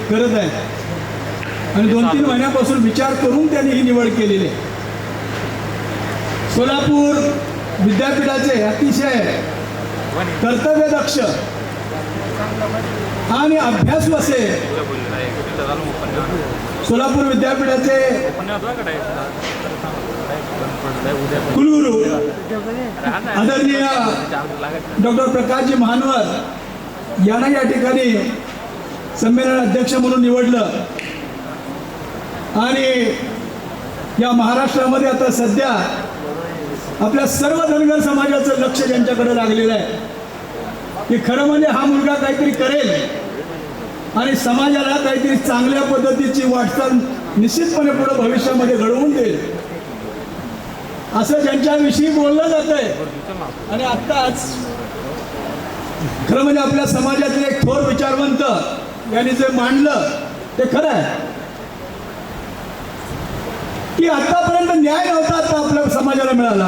करत आहेत आणि 2-3 महिन्यापासून विचार करून त्यांनी ही निवड केलेली आहे. सोलापूर विद्यापीठाचे अतिशय कर्तव्यदक्ष आणि अभ्यासू असे सोलापूर विद्यापीठाचे कुलगुरू आदरणीय डॉक्टर प्रकाशजी महानवर यांना या ठिकाणी संमेलन अध्यक्ष म्हणून निवडलं. आणि या महाराष्ट्रामध्ये आता सध्या आपल्या सर्व धनगर समाजाचं लक्ष ज्यांच्याकडे लागलेलं आहे की खरं म्हणजे हा मुलगा काहीतरी करेल आणि समाजाला काहीतरी चांगल्या पद्धतीची वाटचाल निश्चितपणे पुढे भविष्यामध्ये घडवून देईल असं ज्यांच्याविषयी बोललं जात आहे. आणि आत्ताच खरं म्हणजे आपल्या समाजातील एक थोर विचारवंत यांनी जे मांडलं ते खरं आहे की आतापर्यंत न्याय नव्हता, आता आपल्या समाजाला मिळाला.